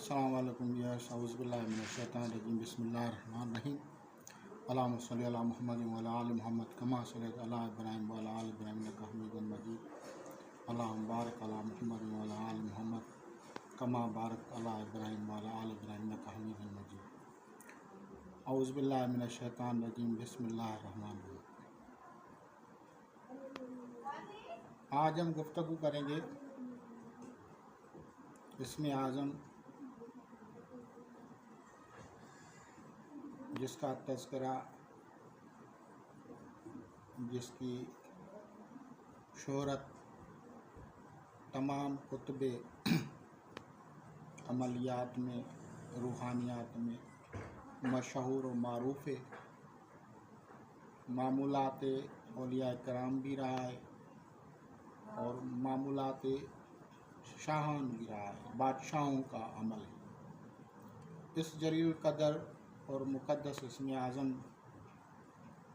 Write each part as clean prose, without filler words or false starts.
अस्सलाम वालेकुम अऊज़ु बिल्लाहि मिनश शैतानिर रजीम बिस्मिल्लाहिर रहमानिर रहीम अल्लाहुम्मा सल्लि अला मुहम्मद व अला आलि मुहम्मद कमा सल्लैता अला इब्राहीम व अला आलि इब्राहीम इन्नका हमीदुम मजीद अल्लाहुम्मा बारिक अला मुहम्मद व अला आलि मुहम्मद कमा बारकता अला इब्राहीम व अला आलि इब्राहीम इन्नका हमीदुम मजीद अऊज़ु बिल्लाहि मिनश शैतानिर रजीम बिस्मिल्लाहिर रहमानिर रहीम। आज हम गुफ्तगू करेंगे इसमें आज़म जिसका तज़किरा, जिसकी शोहरत तमाम कुतुबे अमलियात में, रूहानियात में मशहूर व मारूफ़ है, मामूलात औलिया कराम भी रहा है और मामूलात शाहान भी रहा है, बादशाहों का अमल है। इस जलील कदर और मुक़द्दस इसमें आज़म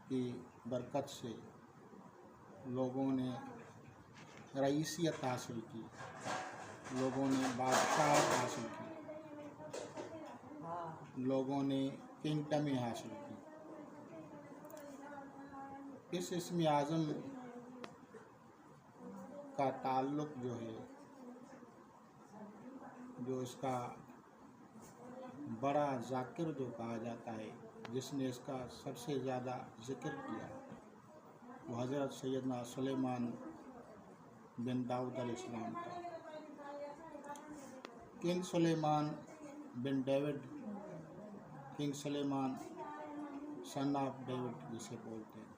की बरकत से लोगों ने रईसियत हासिल की, लोगों ने बादशाहत हासिल की, लोगों ने किंगडमें हासिल की। इस इसमें आज़म का ताल्लुक़ जो है, जो इसका बड़ा ज़ाकिर जो कहा जाता है, जिसने इसका सबसे ज़्यादा ज़िक्र किया, वो हज़रत सैयदना सुलेमान बिन दाऊद अलैहिस्सलाम का। किंग सुलेमान बिन David, king Sulaiman son of David जिसे बोलते हैं,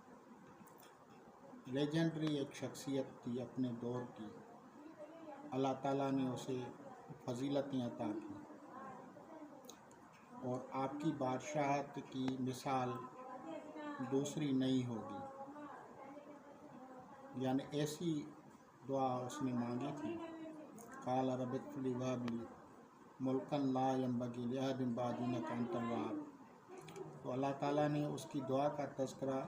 लेजेंडरी एक शख्सियत थी अपने दौर की। अल्लाह ताला ने उसे फजीलतें अता की और आपकी बादशाहत की मिसाल दूसरी नहीं होगी। यानी ऐसी दुआ उसने मांगी थी, क़ाल रब्बिग़फ़िरली वहब ली मुल्कन ला यंबग़ी लिअहदिन बअदी इन्नका अंतल वहाब। तो अल्लाह ताला ने उसकी दुआ का तज़किरा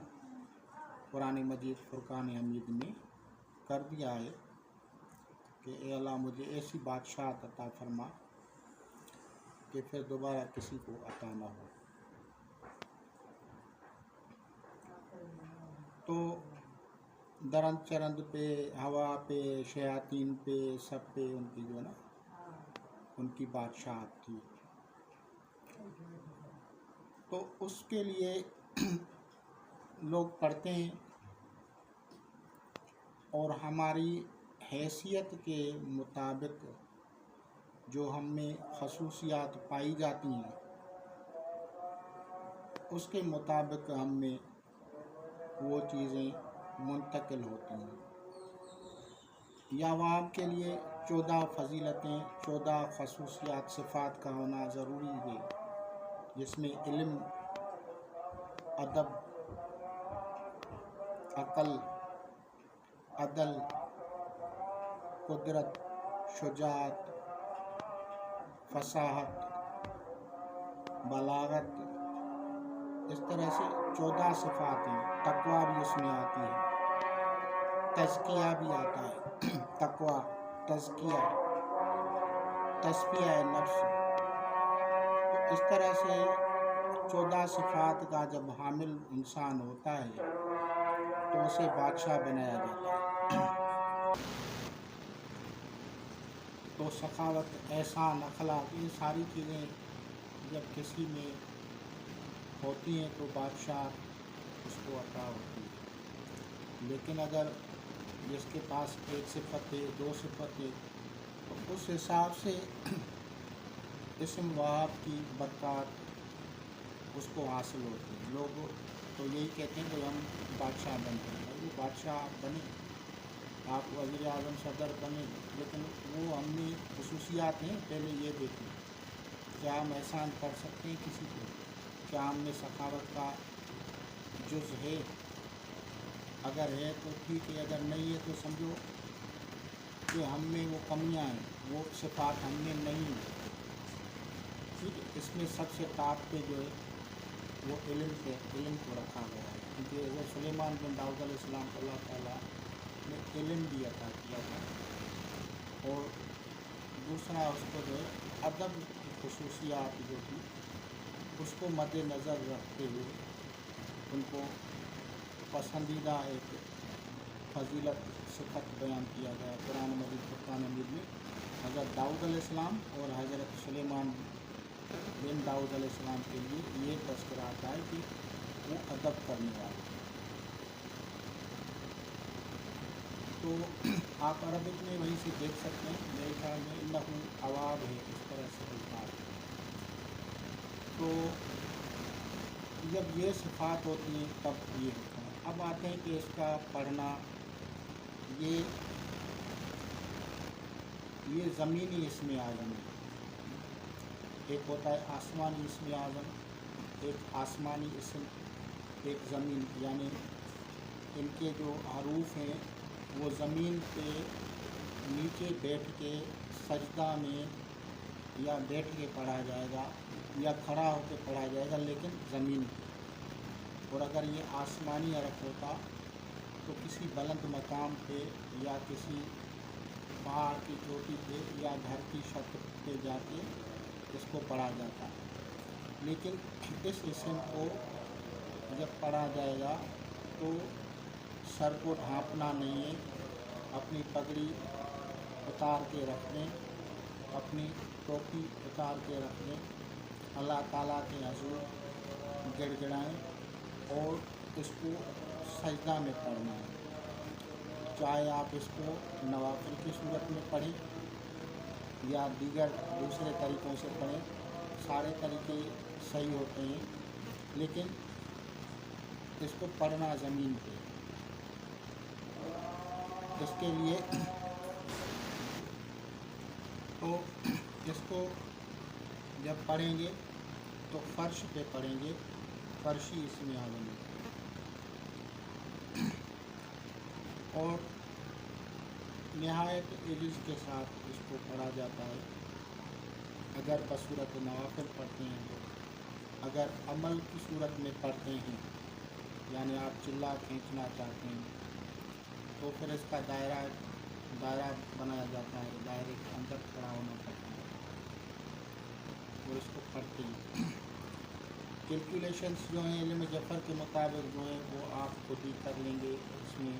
कुरान मजीद फुरक़ान हमीद में कर दिया है कि ए अल्लाह मुझे ऐसी बादशाहत अता फरमा कि फिर दोबारा किसी को अता ना हो। तो दरंद चरंद पे, हवा पे, शयातीन पे, सब पे उनकी जो है ना, उनकी बादशाहत थी। तो उसके लिए लोग पढ़ते हैं और हमारी हैसियत के मुताबिक जो हम में खसूसियात पाई जाती हैं, उसके मुताबिक हम में वो चीज़ें मुंतकिल होती हैं। या अवाम के लिए 14 फजीलतें, 14 खसूसियात सिफ़ात का होना ज़रूरी है, जिसमें इल्म, अदब, अक़ल, अदल, कुदरत, शुजाअत, फसाहत, बलागत, इस तरह से 14 सिफ़ात हैं। तक़वा भी उसमें आती है, तज़किया भी आता है, तक़वा, तज़किया, तस्फ़िया नफ्स। तो इस तरह से 14 सिफ़ात का जब हामिल इंसान होता है तो उसे बादशाह बनाया जाता है। तो सखावत, एहसान, अखलाक, ये सारी चीज़ें जब किसी में होती हैं तो बादशाह उसको अता होती है। लेकिन अगर जिसके पास एक सिफ़त है, 2 सिफ़त है, तो उस हिसाब से इस्म वहाब की बरक़ात उसको हासिल होती है। लोग तो यही कहते हैं कि हम बादशाह बनते हैं। वो बादशाह बने, आप वज़ीर आज़म, सदर बने, लेकिन वो हमें खुसूसियात हैं, पहले ये देखें क्या हम एहसान कर सकते हैं किसी को, क्या हम में सखावत का जुज़ है। अगर है तो ठीक है, अगर नहीं है तो समझो कि हम में वो कमियां हैं, वो सिफ़ात हम में नहीं है। ठीक है, इसमें सबसे टॉप पे जो है वो इल्म पे, इल्म को रखा गया है, क्योंकि हज़रत सुलेमान बिन दाऊद अलैहिस्सलाम को अल्लाह ताला ने इल्म भी अता किया था और दूसरा उसको जो है अदब की खसूसियात जो थी उसको मद्द नज़र रखते हुए उनको पसंदीदा एक फजीलत सिफत बयान किया गया कुरान मजीद फुरकान हमीद में। हज़रत दाऊद अलैहिस्सलाम और हज़रत सुलेमान बिन दाऊद अलैहिस्सलाम के लिए ये तज़किरा आता है कि वो अदब करने वाले। तो आप अरबिक में वहीं से देख सकते हैं, मेरे ख्याल में इन्नहु अवाब है, इस तरह से अल्फाज। तो जब ये सिफ़ात होती हैं तब ये होता है। अब आते हैं कि इसका पढ़ना ये ज़मीनी इसमें आज़म है। एक होता है आसमानी इसमें आज़म, एक आसमानी इसम, एक ज़मीन, यानी इनके जो हरूफ हैं वो ज़मीन पे नीचे बैठ के सजदा में या बैठ के पढ़ा जाएगा या खड़ा होकर पढ़ा जाएगा, लेकिन ज़मीन पे। और अगर ये आसमानी हरफ होता तो किसी बुलंद मकाम पे या किसी पहाड़ की चोटी पे या घर की छत पे जाके इसको पढ़ा जाता। लेकिन इस इसम को जब पढ़ा जाएगा तो सर को ढांपना नहीं है, अपनी पगड़ी उतार के रख दें, अपनी टोपी उतार के रख दें, अल्लाह ताला के हुज़ूर गिड़गिड़ाएँ और इसको सजदा में पढ़ना है। चाहे आप इसको नवाफिल की सूरत में पढ़ें या दीगर दूसरे तरीक़ों से पढ़ें, सारे तरीक़े सही होते हैं, लेकिन इसको पढ़ना ज़मीन पे। इसके लिए तो इसको जब पढ़ेंगे तो फ़र्श पे पढ़ेंगे, फ़र्शी इसमें आज़म है। और निहायत इज़्ज़त के साथ इसको पढ़ा जाता है अगर बसूरत नवाफिल पढ़ते हैं तो। अगर अमल की सूरत में पढ़ते हैं, यानी आप चिल्ला खींचना चाहते हैं, तो फिर इसका दायरा बनाया जाता है, दायरे के अंदर खड़ा होना पड़ता है और इसको पढ़ते हैं। कैलकुलेशंस जो हैं इल्म जफ़र के मुताबिक जो हैं वो आप खुद ही कर लेंगे, इसमें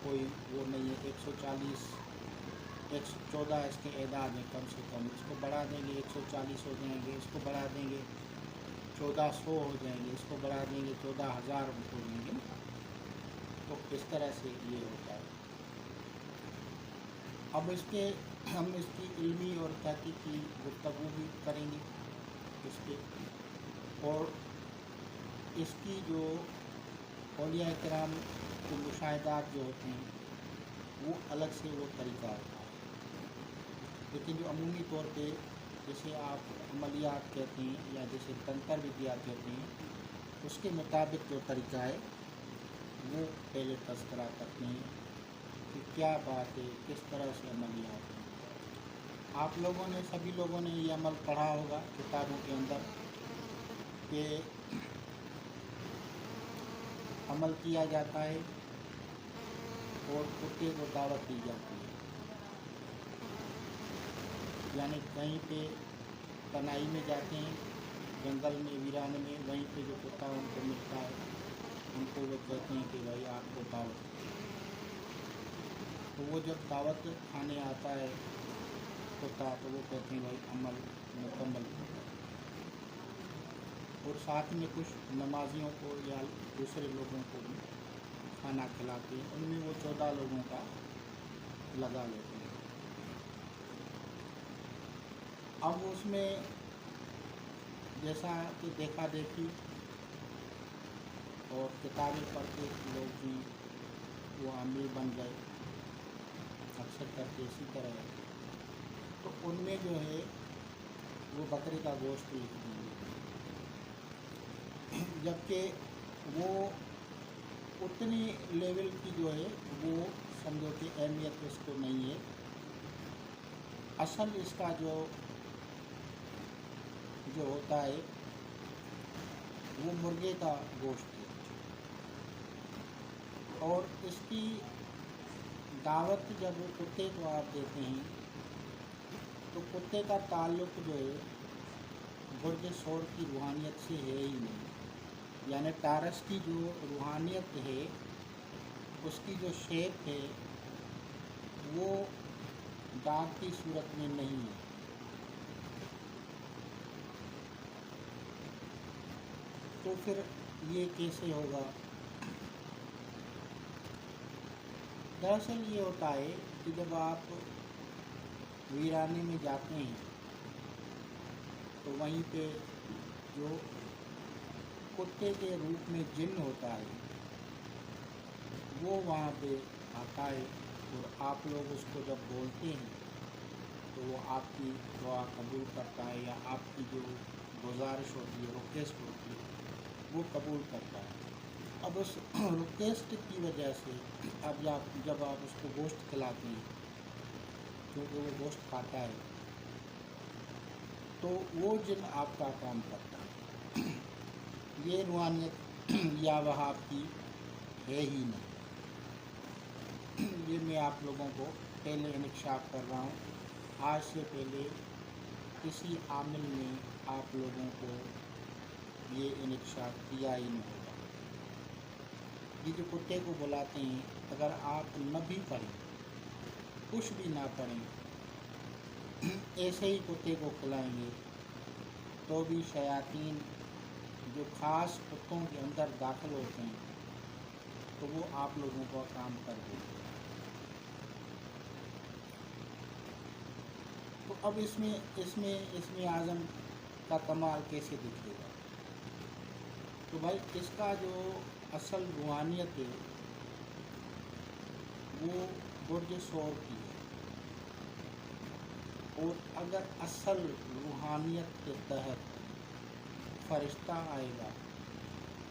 कोई वो नहीं है। 140 114 इसके एदाद हैं कम से कम, इसको बढ़ा देंगे 140 हो जाएंगे, इसको बढ़ा देंगे 1400 हो जाएंगे, इसको बढ़ा देंगे 14,000 हो जाएंगे। तो इस तरह से ये होता है। अब हम इसकी इल्मी और तहकीकी गुफ्तगू भी करेंगे इसके, और इसकी जो औलिया किराम के मुशाहिदात जो होते हैं वो अलग से वो तरीक़ा होता है। लेकिन जो अमूमी तौर पे जैसे आप अमलियात कहते हैं या जैसे तंत्र विद्या कहते हैं, उसके मुताबिक जो तरीक़ा है वो पहले तज़किरा करते हैं कि क्या बात है, किस तरह से अमलियात है। आप लोगों ने, सभी लोगों ने ये अमल पढ़ा होगा किताबों के अंदर कि अमल किया जाता है और कुत्ते को दावत दी जाती है। यानी कहीं पे तनाई में जाते हैं, जंगल में, वीरान में, वहीं पे जो कुत्ता उनको मिलता है उनको वो कहते हैं कि भाई आपको दावत। तो वो जब दावत खाने आता है कुत्ता तो वो कहते हैं भाई अमल मुकम्मल होगा। और साथ में कुछ नमाजियों को या दूसरे लोगों को भी खाना खिलाते हैं, उनमें वो 14 लोगों का लगा लेते हैं। अब उसमें जैसा कि देखा देखी और किताबें पढ़ के लोग भी वो आमिल बन गए, अक्सर करके इसी तरह है, तो उनमें जो है वो बकरे का गोश्त लिख देंगे, जबकि वो उतनी लेवल की जो है वो समझो कि अहमियत इसको नहीं है। असल इसका जो होता है वो मुर्गे का गोश्त है। और इसकी दावत जब वो कुत्ते को आप देते हैं تو کتے کا تعلق جو ہے برج سور کی روحانیت سے ہے ہی نہیں، یعنی ٹارس کی جو روحانیت ہے اس کی جو شیپ ہے وہ ڈاگ کی صورت میں نہیں ہے۔ تو پھر یہ کیسے ہوگا؟ دراصل یہ ہوتا ہے کہ جب آپ ویرانے میں جاتے ہیں تو وہیں پہ جو کتے کے روپ میں جن ہوتا ہے وہ وہاں پہ آتا ہے، اور آپ لوگ اس کو جب بولتے ہیں تو وہ آپ کی دعا قبول کرتا ہے، یا آپ کی جو گزارش ہوتی ہے، ریکویسٹ ہوتی ہے وہ قبول کرتا ہے۔ اب اس ریکویسٹ کی وجہ سے اب جب آپ اس کو گوشت کھلاتے ہیں، کیونکہ وہ گوشت کھاتا ہے، تو وہ جن آپ کا کام کرتا ہے۔ یہ روحانیت یا وہاب کی ہے ہی نہیں۔ یہ میں آپ لوگوں کو پہلے انکشاف کر رہا ہوں، آج سے پہلے کسی عامل نے آپ لوگوں کو یہ انکشاف کیا ہی نہیں ہوگا۔ یہ جو کتے کو بلاتے ہیں، اگر آپ نہ بھی پڑھیں، کچھ بھی نہ پڑھیں، ایسے ہی کتے کو کھلائیں گے تو بھی شیاطین جو خاص کتوں کے اندر داخل ہوتے ہیں تو وہ آپ لوگوں کا کام کر دیتے ہیں۔ تو اب اس میں اعظم کا کمال کیسے دکھے گا؟ تو بھائی اس کا جو اصل روحانیت ہے وہ برج سور کی ہے، اور اگر اصل روحانیت کے تحت فرشتہ آئے گا،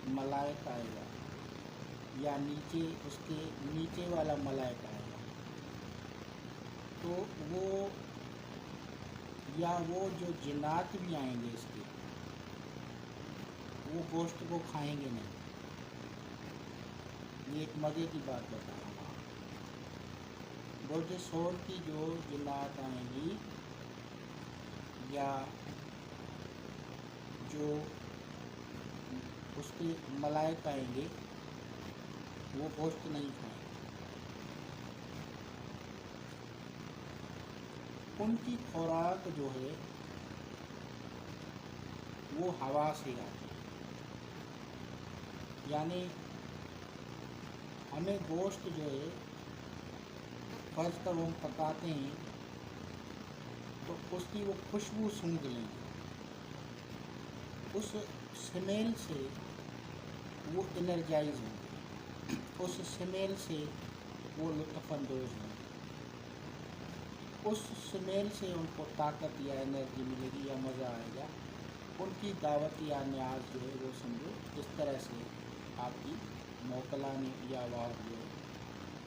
ملائک آئے گا، یا نیچے اس کے نیچے والا ملائک آئے گا، تو وہ جو جنات بھی آئیں گے اس کے، وہ گوشت کو کھائیں گے نہیں۔ یہ ایک مزے کی بات بتا رہا ہوں۔ برج سور کی جو جنات آئیں گی یا جو اس کے ملائک آئیں گے، وہ گوشت نہیں کھائیں گے۔ ان کی خوراک جو ہے وہ ہوا سے آتی ہے، یعنی ہمیں گوشت جو ہے فرض کر ہم پکاتے ہیں تو اس کی وہ خوشبو سونگھ لیں گے، اس سمیل سے وہ انرجائز ہوں گے، اس سمیل سے وہ لطف اندوز ہوں گے، اس سمیل سے ان کو طاقت یا انرجی ملے گی یا مزہ آئے گا۔ ان کی دعوت یا نیاز جو ہے وہ سمجھو اس طرح سے آپ کی موکلانی یا وہاب جو ہے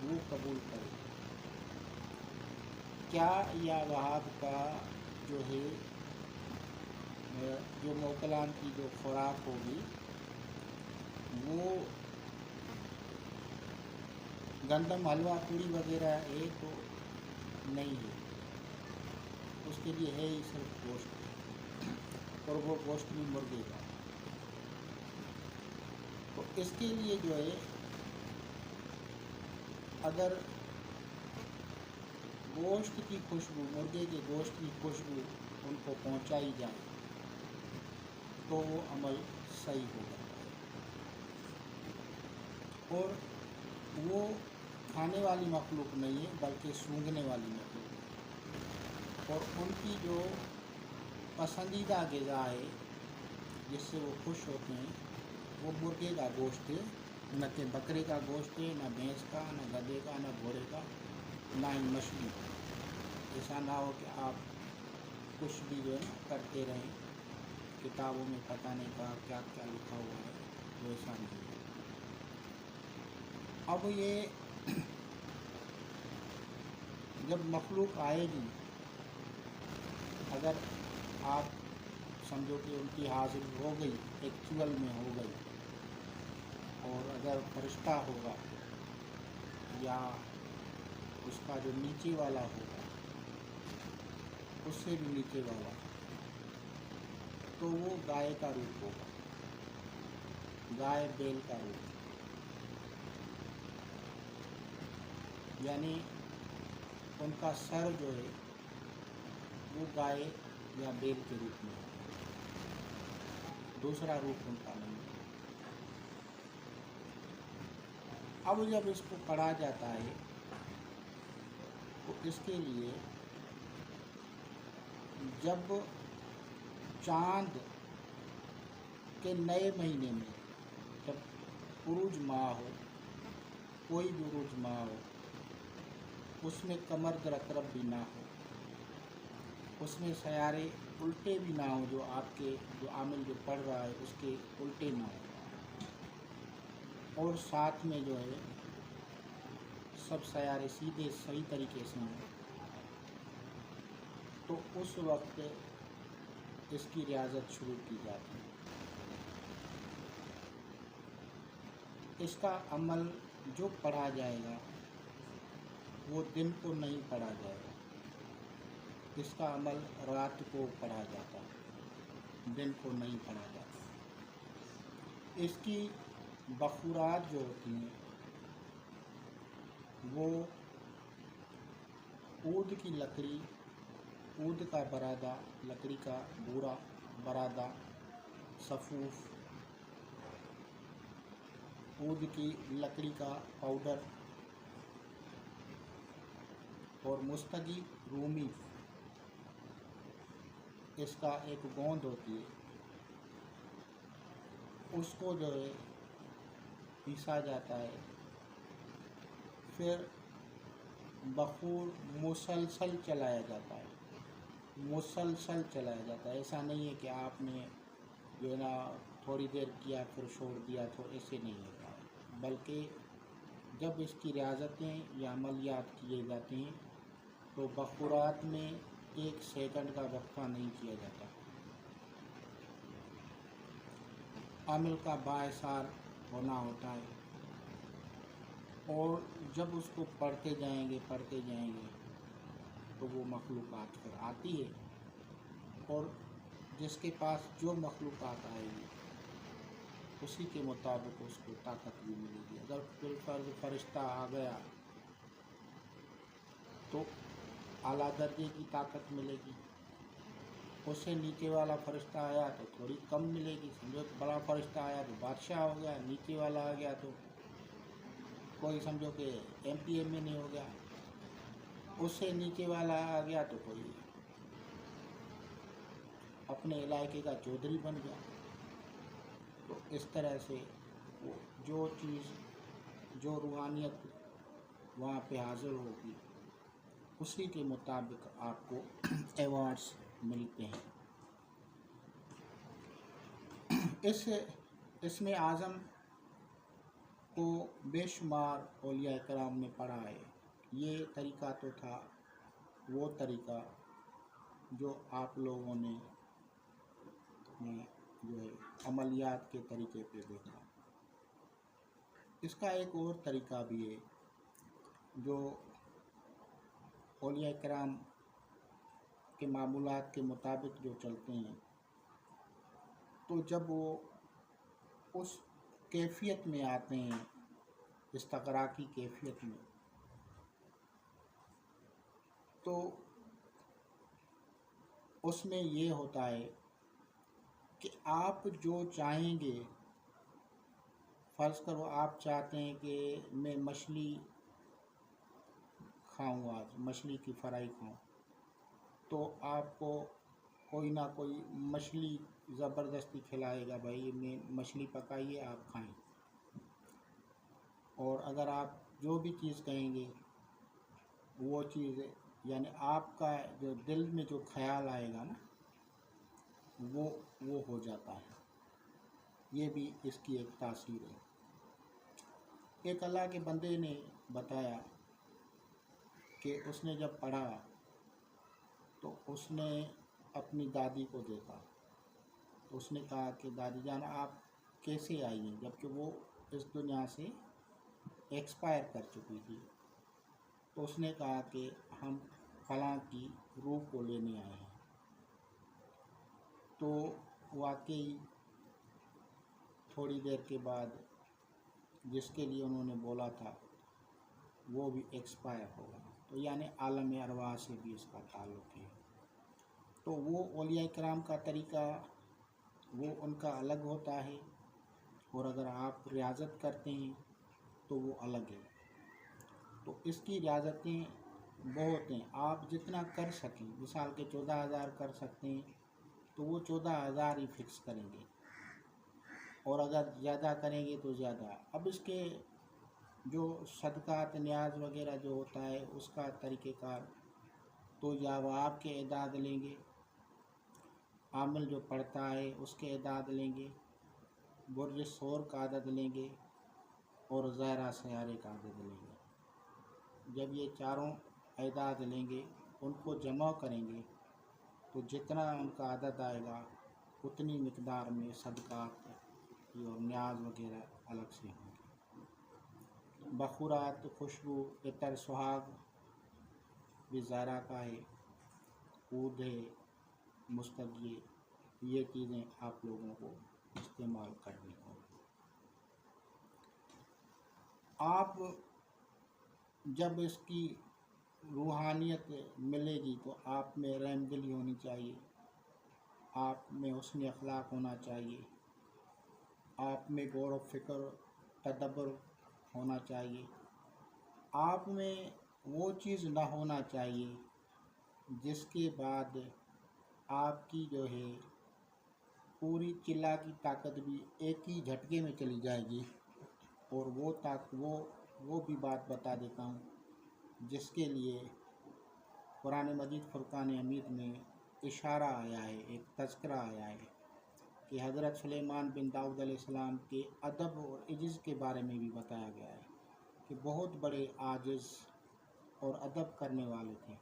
وہ قبول کرے گی۔ کیا یا وہاب کا جو ہے جو موکلان کی جو خوراک ہوگی وہ گندم حلوہ پوڑی وغیرہ ہے تو نہیں ہے، اس کے لیے ہے ہی صرف گوشت، اور وہ گوشت بھی مرغے کا۔ تو اس کے لیے جو ہے اگر گوشت کی خوشبو، مرغے کے گوشت کی خوشبو ان کو پہنچائی جائے تو وہ عمل صحیح ہو جاتا ہے، اور وہ کھانے والی مخلوق نہیں ہے بلکہ سونگھنے والی مخلوق ہے، اور ان کی جو پسندیدہ غذا ہے جس سے وہ خوش ہوتے ہیں وہ مرغے کا گوشت ہے، نہ کہ بکرے کا گوشت ہے، نہ بھینس کا، نہ گدھے کا، نہ گھوڑے کا، نہ ہی مچھلی کا۔ ایسا نہ ہو کہ آپ کچھ بھی جو ہے نا کرتے رہیں، کتابوں میں پتہ نہیں کہا کیا کیا لکھا ہوا ہے، وہ ایسا نہیں ہے۔ اب یہ جب مخلوق آئے گی، اگر آپ سمجھو کہ ان کی حاضری ہو گئی، ایکچول میں ہو گئی، اور اگر فرشتہ ہوگا یا اس کا جو نیچے والا ہوگا اس سے بھی نیچے والا، تو وہ گائے کا روپ ہوگا، گائے بیل کا روپ، یعنی ان کا سر جو ہے وہ گائے یا بیل کے روپ میں ہوگا، دوسرا روپ ان کا نہیں ہے۔ اب جب اس کو پڑھا جاتا ہے تو اس کے لیے جب چاند کے نئے مہینے میں، جب عروج ماہ ہو، کوئی بھی عروج ماہ ہو، اس میں قمر در اقرب بھی نہ ہو، اس میں سیارے الٹے بھی نہ ہوں، جو آپ کے جو عامل جو پڑھ رہا ہے اس کے الٹے نہ ہوں، اور ساتھ میں جو ہے سب سیارے سیدھے صحیح طریقے سے ہوں، تو اس وقت اس کی ریاضت شروع کی جاتی ہے۔ اس کا عمل جو پڑھا جائے گا وہ دن کو نہیں پڑھا جائے گا، اس کا عمل رات کو پڑھا جاتا ہے، دن کو نہیں پڑھا جاتا۔ اس کی بخورات جو ہوتی ہیں وہ عود کی لکڑی، عود کا برادہ، لکڑی کا بورا برادہ، سفوف، عود کی لکڑی کا پاؤڈر اور مستگی رومی، اس کا ایک گوند ہوتی ہے، اس کو جو ہے پیسا جاتا ہے، پھر بخور مسلسل چلایا جاتا ہے، مسلسل چلایا جاتا ہے۔ ایسا نہیں ہے کہ آپ نے جو ہے نا تھوڑی دیر کیا پھر چھوڑ دیا، تو ایسے نہیں ہوتا ہے، بلکہ جب اس کی ریاضتیں یا عملیات کیے جاتے ہیں تو بخورات میں 1 سیکنڈ کا وقفہ نہیں کیا جاتا، عمل کا بااثار ہونا ہوتا ہے، اور جب اس کو پڑھتے جائیں گے تو وہ مخلوقات پھر آتی ہے، اور جس کے پاس جو مخلوقات آئے گی اسی کے مطابق اس کو طاقت بھی ملے گی۔ اگر بالفرض فرشتہ آ گیا تو اعلیٰ درجے کی طاقت ملے گی، اس سے نیچے والا فرشتہ آیا تو تھوڑی کم ملے گی، سمجھو بڑا فرشتہ آیا تو بادشاہ ہو گیا، نیچے والا آ گیا تو کوئی سمجھو کہ MP ہو گیا، اس سے نیچے والا آ گیا تو کوئی اپنے علاقے کا چودھری بن گیا۔ تو اس طرح سے وہ جو چیز، جو روحانیت وہاں پہ حاضر ہوگی اسی کے مطابق آپ کو ایوارڈز ملتے ہیں۔ اسم اعظم کو بے شمار اولیاء کرام نے پڑھا ہے۔ یہ طریقہ تو تھا وہ طریقہ جو آپ لوگوں نے جو ہے عملیات کے طریقے پہ دیکھا۔ اس کا ایک اور طریقہ بھی ہے جو اولیاء کرام کے معمولات کے مطابق جو چلتے ہیں، تو جب وہ اس کیفیت میں آتے ہیں، استغراقی کیفیت میں، تو اس میں یہ ہوتا ہے کہ آپ جو چاہیں گے، فرض کرو آپ چاہتے ہیں کہ میں مچھلی کھاؤں، آج مچھلی کی فرائی کھاؤں، تو آپ کو کوئی نہ کوئی مچھلی زبردستی کھلائے گا، بھائی میں مچھلی پکائیے آپ کھائیں، اور اگر آپ جو بھی چیز کہیں گے وہ چیز، یعنی آپ کا جو دل میں جو خیال آئے گا نا وہ ہو جاتا ہے۔ یہ بھی اس کی ایک تاثیر ہے۔ ایک اللہ کے بندے نے بتایا کہ اس نے جب پڑھا تو اس نے اپنی دادی کو دیکھا، اس نے کہا کہ دادی جان آپ کیسے آئی ہیں، جبکہ وہ اس دنیا سے ایکسپائر کر چکی تھی۔ تو اس نے کہا کہ ہم फलां की रूह को लेने आए हैं। तो वाकई थोड़ी देर के बाद जिसके लिए उन्होंने बोला था वो भी एक्सपायर हो गया। तो यानी आलम अरवाह से भी इसका ताल्लुक़ है। तो वो औलिया किराम का तरीक़ा वो उनका अलग होता है, और अगर आप रियाज़त करते हैं तो वो अलग है। तो इसकी रियाज़तें बहुत हैं, आप जितना कर सकें, मिसाल के 14,000 कर सकते हैं तो वो 14,000 ही फिक्स करेंगे, और अगर ज़्यादा करेंगे तो ज़्यादा। अब इसके जो सदक़ात न्याज वगैरह जो होता है उसका तरीक़ेकार, तो या वो आपके एदाद लेंगे, आमिल जो पढ़ता है उसके एदाद लेंगे, बुर्ज शोर का आदद लेंगे, और ज़ायरा सयारे का आदद लेंगे। जब ये चारों एदाद लेंगे, उनको जमा करेंगे, तो जितना उनका आदद आएगा उतनी मिक़दार में सदक़ात और न्याज वगैरह अलग से होंगे। बखुरात, खुशबू, इतर, सुहाग भी ज़ायरा का है, ऊद है, मुस्तगिए, ये चीज़ें आप लोगों को इस्तेमाल करनी होगी। आप जब इसकी रूहानियत मिलेगी तो आप में रहमदिली होनी चाहिए, आप में हुस्न अखलाक होना चाहिए, आप में गौर व फ़िक्र तदब्बर होना चाहिए। आप में वो चीज़ ना होना चाहिए जिसके बाद आपकी जो है पूरी चिल्ला की ताकत भी एक ही झटके में चली जाएगी। और वो भी बात बता देता हूँ जिसके लिए कुरान मजीद फुरकान हमीद में इशारा आया है, एक तज़किरा आया है कि हज़रत सुलेमान बिन दाऊद अलैहिस्सलाम के अदब और इज्ज़ के बारे में भी बताया गया है कि बहुत बड़े आजिज़ और अदब करने वाले थे।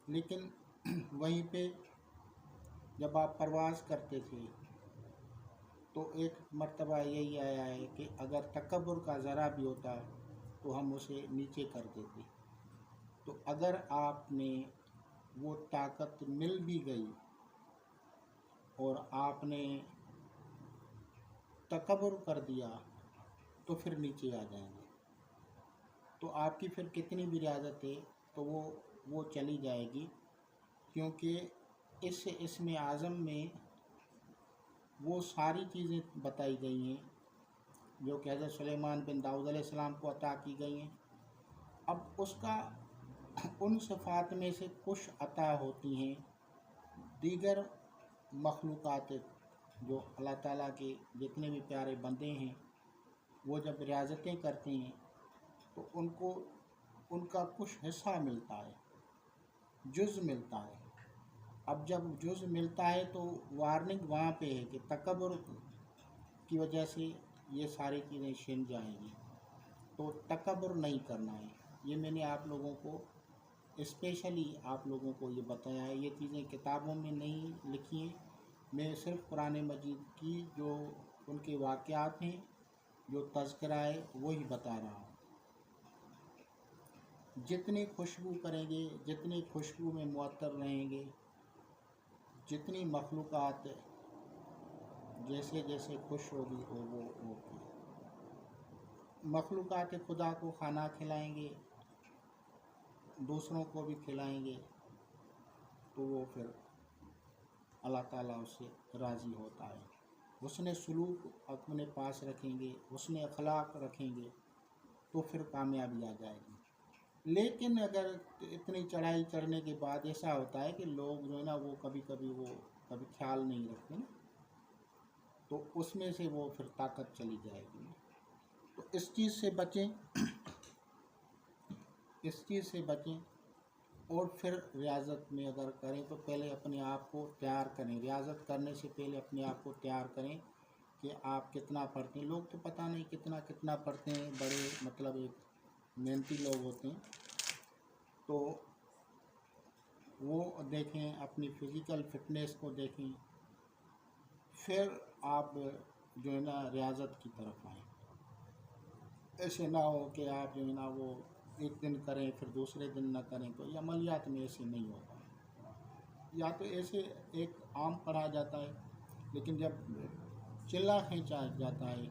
लेकिन वहीं पे जब आप परवाज़ करते थे तो एक मर्तबा यही आया है कि अगर तकब्बुर का ज़रा भी होता तो हम उसे नीचे कर देते। तो अगर आपने वो ताकत मिल भी गई और आपने तकब्बुर कर दिया तो फिर नीचे आ जाएंगे। तो आपकी फिर कितनी भी रियाज़त है तो वो चली जाएगी, क्योंकि इसमें आज़म में वो सारी चीज़ें बताई गई हैं जो कि हज़रत सुलेमान बिन दाऊद अलैहिस्सलाम को अता की गई हैं। अब उसका उन सिफ़ात में से कुछ अता होती हैं दीगर मखलूक़ात, जो अल्लाह ताला के जितने भी प्यारे बंदे हैं वो जब रियाज़तें करते हैं तो उनको उनका कुछ हिस्सा मिलता है, जुज़ मिलता है। अब जब जुज़ मिलता है तो वार्निंग वहाँ पे है कि तकब्बुर की वजह से ये सारी चीज़ें छिन जाएंगी, तो तकब्बुर नहीं करना है। ये मैंने आप लोगों को स्पेशली आप लोगों को ये बताया है, ये चीज़ें किताबों में नहीं लिखी हैं, मैं सिर्फ़ कुरान मजीद की जो उनके वाक़यात हैं, जो तज़किरा है वही बता रहा हूँ। जितनी खुशबू करेंगे, जितनी खुशबू में मुअत्तर रहेंगे, जितनी मखलूक़ात जैसे जैसे खुश होगी वो होगी। मखलूक़ात खुदा को खाना खिलाएंगे, दूसरों को भी खिलाएंगे, तो वो फिर अल्लाह ताला उससे राज़ी होता है। हुस्न सलूक अपने पास रखेंगे, हुस्न अखलाक रखेंगे, तो फिर कामयाबी आ जाएगी। लेकिन अगर इतनी चढ़ाई चढ़ने के बाद ऐसा होता है कि लोग जो है ना वो कभी ख्याल नहीं रखते ना, तो उसमें से वो फिर ताकत चली जाएगी। तो इस चीज़ से बचें और फिर रियाज़त में अगर करें तो पहले अपने आप को तैयार करें। रियाज़त करने से पहले अपने आप को तैयार करें कि आप कितना पढ़ते हैं। लोग तो पता नहीं कितना पढ़ते हैं, बड़े मतलब एक मेहनती लोग होते हैं, तो वो देखें, अपनी फ़िज़िकल फ़िटनेस को देखें, फिर आप जो है ना रियाज़त की तरफ आएँ। ऐसे ना हो कि आप जो है ना वो ایک دن کریں پھر دوسرے دن نہ کریں، تو یہ عملیات میں ایسے نہیں ہوتا، یا تو ایسے ایک عام پڑھا جاتا ہے، لیکن جب چلا کھینچا جاتا ہے،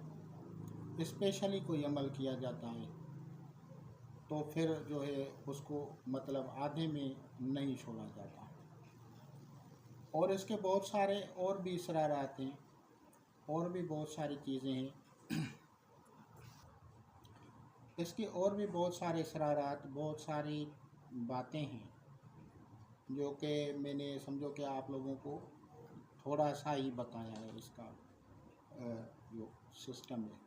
اسپیشلی کوئی عمل کیا جاتا ہے، تو پھر جو ہے اس کو مطلب آدھے میں نہیں چھوڑا جاتا۔ اور اس کے بہت سارے اور بھی اصرارات ہیں، اور بھی بہت ساری چیزیں ہیں، اس کے اور بھی بہت سارے اصرارات، بہت ساری باتیں ہیں جو کہ میں نے سمجھو کہ آپ لوگوں کو تھوڑا سا ہی بتایا ہے اس کا جو سسٹم ہے۔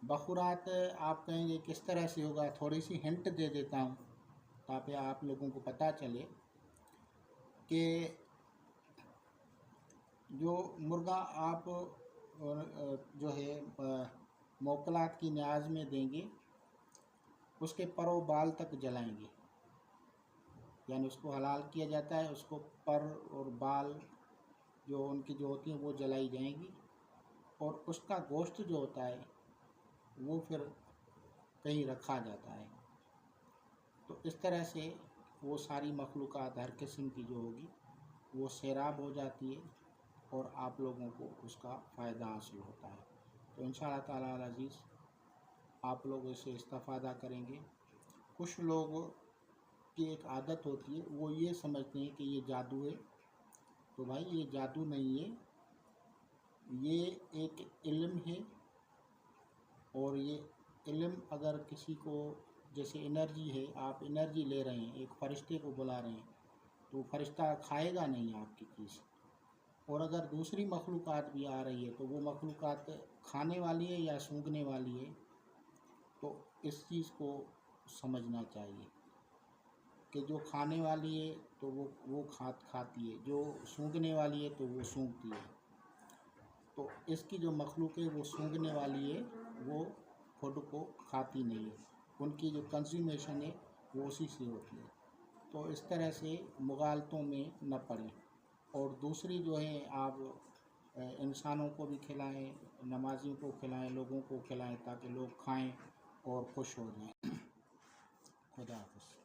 بخورات آپ کہیں گے کس طرح سے ہوگا، تھوڑی سی ہنٹ دے دیتا ہوں تاکہ آپ لوگوں کو پتہ چلے کہ جو مرغا آپ جو ہے موکلات کی نیاز میں دیں گے، اس کے پر و بال تک جلائیں گے، یعنی اس کو حلال کیا جاتا ہے، اس کو پر اور بال جو ان کی جو ہوتی ہیں وہ جلائی جائیں گی، اور اس کا گوشت جو ہوتا ہے وہ پھر کہیں رکھا جاتا ہے۔ تو اس طرح سے وہ ساری مخلوقات ہر قسم کی جو ہوگی وہ سیراب ہو جاتی ہے، اور آپ لوگوں کو اس کا فائدہ حاصل ہوتا ہے۔ تو انشاءاللہ تعالیٰ العزیز آپ لوگ اسے استفادہ کریں گے۔ کچھ لوگ کی ایک عادت ہوتی ہے، وہ یہ سمجھتے ہیں کہ یہ جادو ہے، تو بھائی یہ جادو نہیں ہے، یہ ایک علم ہے، اور یہ علم اگر کسی کو، جیسے انرجی ہے، آپ انرجی لے رہے ہیں، ایک فرشتے کو بلا رہے ہیں، تو فرشتہ کھائے گا نہیں آپ کی چیز، اور اگر دوسری مخلوقات بھی آ رہی ہے تو وہ مخلوقات کھانے والی ہے یا سونگھنے والی ہے، تو اس چیز کو سمجھنا چاہیے کہ جو کھانے والی ہے تو وہ کھاتی ہے، جو سونگھنے والی ہے تو وہ سونگھتی ہے۔ تو اس کی جو مخلوق ہے وہ سونگھنے والی ہے، وہ خود کو کھاتی نہیں ہے، ان کی جو کنزیومیشن ہے وہ اسی سے ہوتی ہے۔ تو اس طرح سے مغالطوں میں نہ پڑیں، اور دوسری جو ہے آپ انسانوں کو بھی کھلائیں، نمازیوں کو کھلائیں، لوگوں کو کھلائیں، تاکہ لوگ کھائیں اور خوش ہو جائیں۔ خدا حافظ۔